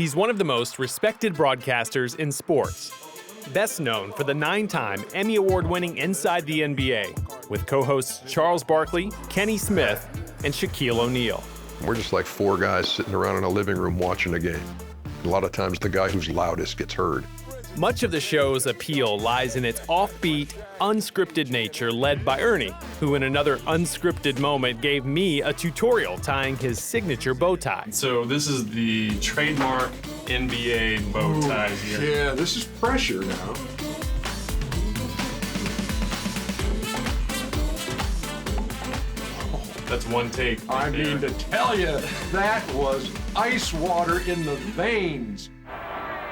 He's one of the most respected broadcasters in sports. Best known for the 9-time Emmy Award-winning Inside the NBA, with co-hosts Charles Barkley, Kenny Smith, and Shaquille O'Neal. We're just like four guys sitting around in a living room watching a game. A lot of times the guy who's loudest gets heard. Much of the show's appeal lies in its offbeat, unscripted nature led by Ernie, who in another unscripted moment gave me a tutorial tying his signature bow tie. So this is the trademark NBA bow tie here. Yeah, this is pressure now. That's one take. I mean to tell you, that was ice water in the veins.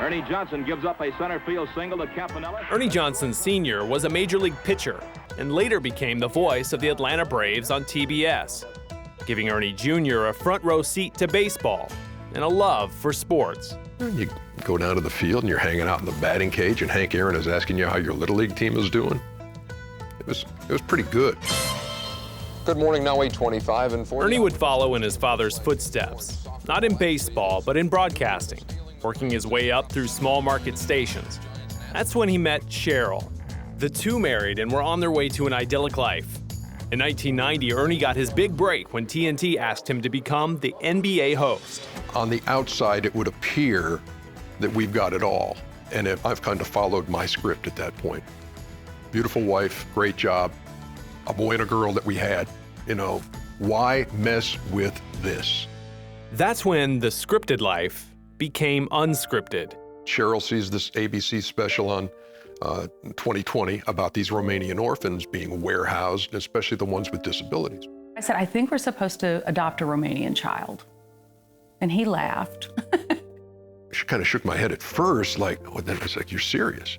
Ernie Johnson gives up a center field single to Campanella. Ernie Johnson Sr. was a major league pitcher and later became the voice of the Atlanta Braves on TBS, giving Ernie Jr. a front row seat to baseball and a love for sports. You go down to the field and you're hanging out in the batting cage and Hank Aaron is asking you how your Little League team is doing. It was pretty good. Good morning, now 8:25 and 40. Ernie would follow in his father's footsteps, not in baseball, but in broadcasting, working his way up through small market stations. That's when he met Cheryl. The two married and were on their way to an idyllic life. In 1990, Ernie got his big break when TNT asked him to become the NBA host. On the outside, it would appear that we've got it all, and I've kind of followed my script at that point. Beautiful wife, great job, a boy and a girl that we had. You know, why mess with this? That's when the scripted life became unscripted. Cheryl sees this ABC special on 2020 about these Romanian orphans being warehoused, especially the ones with disabilities. I said, I think we're supposed to adopt a Romanian child. And he laughed. She kind of shook my head at first, like, oh, then I was like, you're serious?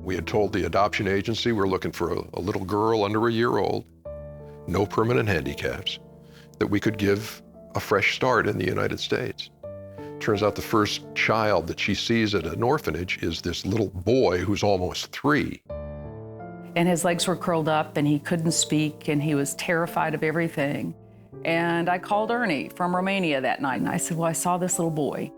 We had told the adoption agency we're looking for a little girl under a year old, no permanent handicaps, that we could give a fresh start in the United States. Turns out the first child that she sees at an orphanage is this little boy who's almost 3. And his legs were curled up and he couldn't speak and he was terrified of everything. And I called Ernie from Romania that night and I said, well, I saw this little boy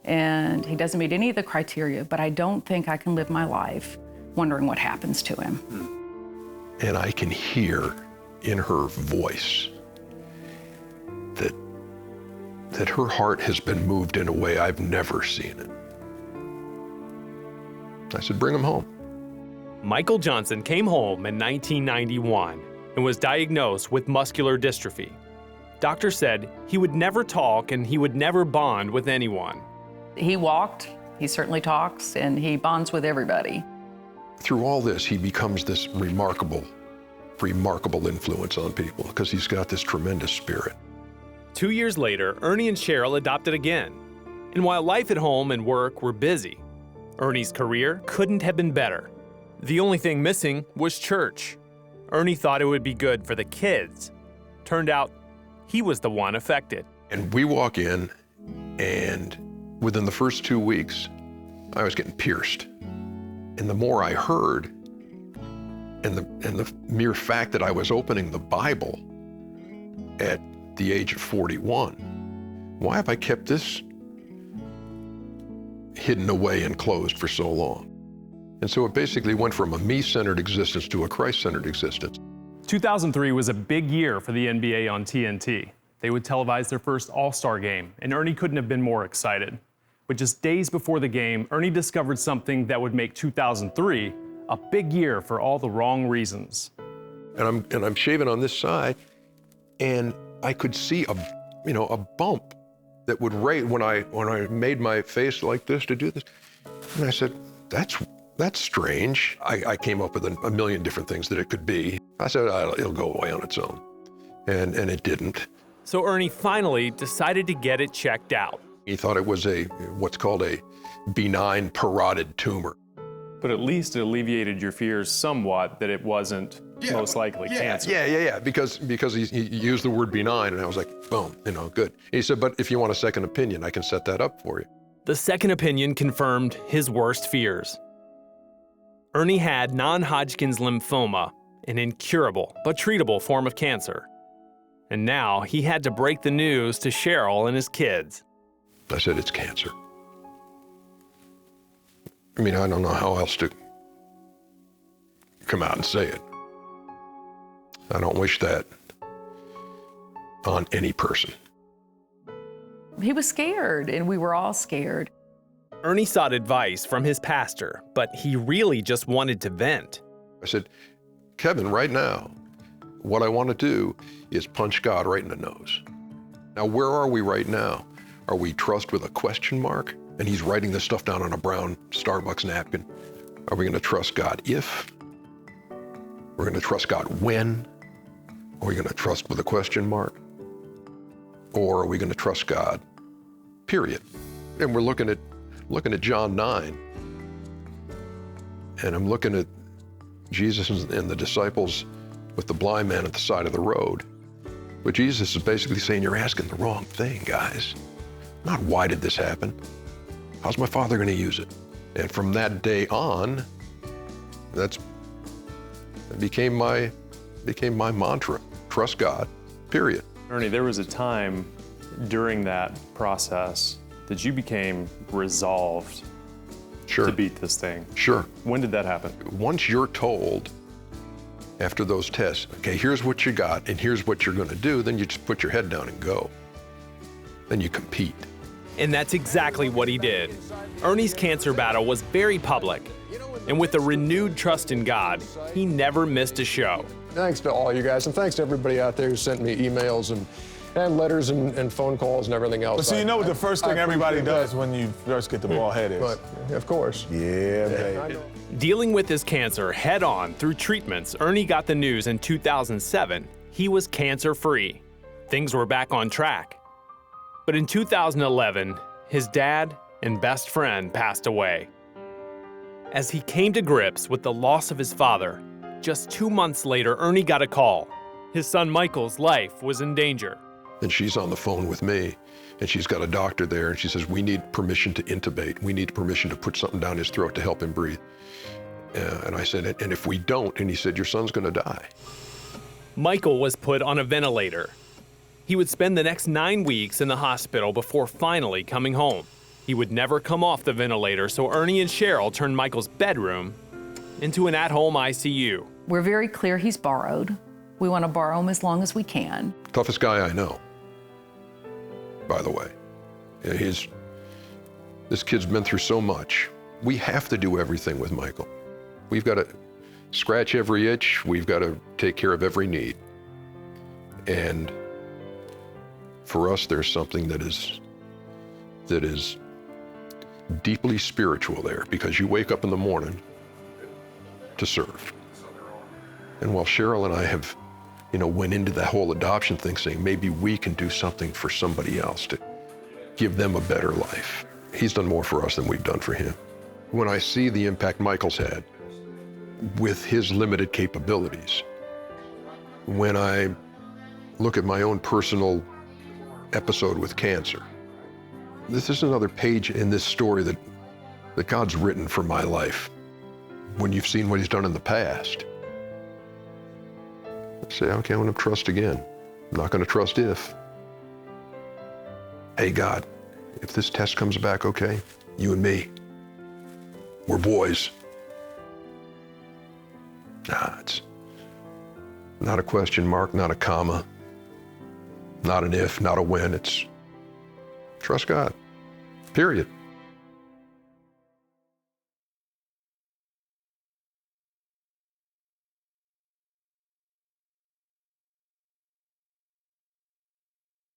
and he doesn't meet any of the criteria, but I don't think I can live my life wondering what happens to him. And I can hear in her voice that her heart has been moved in a way I've never seen it. I said, bring him home. Michael Johnson came home in 1991 and was diagnosed with muscular dystrophy. Doctors said he would never talk and he would never bond with anyone. He walked, he certainly talks, and he bonds with everybody. Through all this, he becomes this remarkable influence on people because he's got this tremendous spirit. 2 years later, Ernie and Cheryl adopted again. And while life at home and work were busy, Ernie's career couldn't have been better. The only thing missing was church. Ernie thought it would be good for the kids. Turned out he was the one affected. And we walk in, and within the first 2 weeks, I was getting pierced. And the more I heard, and the mere fact that I was opening the Bible at the age of 41, why have I kept this hidden away and closed for so long? And so it basically went from a me-centered existence to a Christ-centered existence. 2003 was a big year for the NBA on TNT. They would televise their first All-Star game, and Ernie couldn't have been more excited. But just days before the game, Ernie discovered something that would make 2003 a big year for all the wrong reasons. And I'm shaving on this side, and I could see a bump that would raise when I made my face like this to do this. And I said, that's strange. I came up with a million different things that it could be. I said, it'll go away on its own. And it didn't. So Ernie finally decided to get it checked out. He thought it was what's called a benign parotid tumor. But at least it alleviated your fears somewhat that it wasn't most likely cancer. Yeah, because he used the word benign, and I was like, boom, good. He said, but if you want a second opinion, I can set that up for you. The second opinion confirmed his worst fears. Ernie had non-Hodgkin's lymphoma, an incurable but treatable form of cancer. And now he had to break the news to Cheryl and his kids. I said, it's cancer. I mean, I don't know how else to come out and say it. I don't wish that on any person. He was scared, and we were all scared. Ernie sought advice from his pastor, but he really just wanted to vent. I said, Kevin, right now, what I want to do is punch God right in the nose. Now, where are we right now? Are we trust with a question mark? And he's writing this stuff down on a brown Starbucks napkin. Are we going to trust God if? We're going to trust God when? Are we going to trust with a question mark? Or are we going to trust God, period? And we're looking at John 9. And I'm looking at Jesus and the disciples with the blind man at the side of the road. But Jesus is basically saying, you're asking the wrong thing, guys. Not why did this happen? How's my Father going to use it? And from that day on, that became my mantra. Trust God, period. Ernie, there was a time during that process that you became resolved to beat this thing. Sure. When did that happen? Once you're told after those tests, okay, here's what you got and here's what you're going to do, then you just put your head down and go. Then you compete. And that's exactly what he did. Ernie's cancer battle was very public. And with a renewed trust in God, he never missed a show. Thanks to all you guys, and thanks to everybody out there who sent me emails and letters and phone calls and everything else. But so you know what the first thing everybody does when you first get the ball head is? But, of course. Yeah, baby. Dealing with his cancer head-on through treatments, Ernie got the news in 2007 he was cancer-free. Things were back on track. But in 2011, his dad and best friend passed away. As he came to grips with the loss of his father, just 2 months later, Ernie got a call. His son Michael's life was in danger. And she's on the phone with me, and she's got a doctor there, and she says, we need permission to intubate. We need permission to put something down his throat to help him breathe. And I said, and if we don't, and he said, your son's going to die. Michael was put on a ventilator. He would spend the next 9 weeks in the hospital before finally coming home. He would never come off the ventilator, so Ernie and Cheryl turned Michael's bedroom into an at-home ICU. We're very clear he's borrowed. We want to borrow him as long as we can. Toughest guy I know, by the way. Yeah, this kid's been through so much. We have to do everything with Michael. We've got to scratch every itch. We've got to take care of every need. And for us, there's something that is deeply spiritual there, because you wake up in the morning to serve. And while Cheryl and I have, went into that whole adoption thing saying maybe we can do something for somebody else to give them a better life, he's done more for us than we've done for him. When I see the impact Michael's had with his limited capabilities, when I look at my own personal episode with cancer, this is another page in this story that God's written for my life. When you've seen what he's done in the past, say, okay, I'm going to trust again. I'm not going to trust if. Hey, God, if this test comes back okay, you and me, we're boys. It's not a question mark, not a comma, not an if, not a when. It's trust God, period.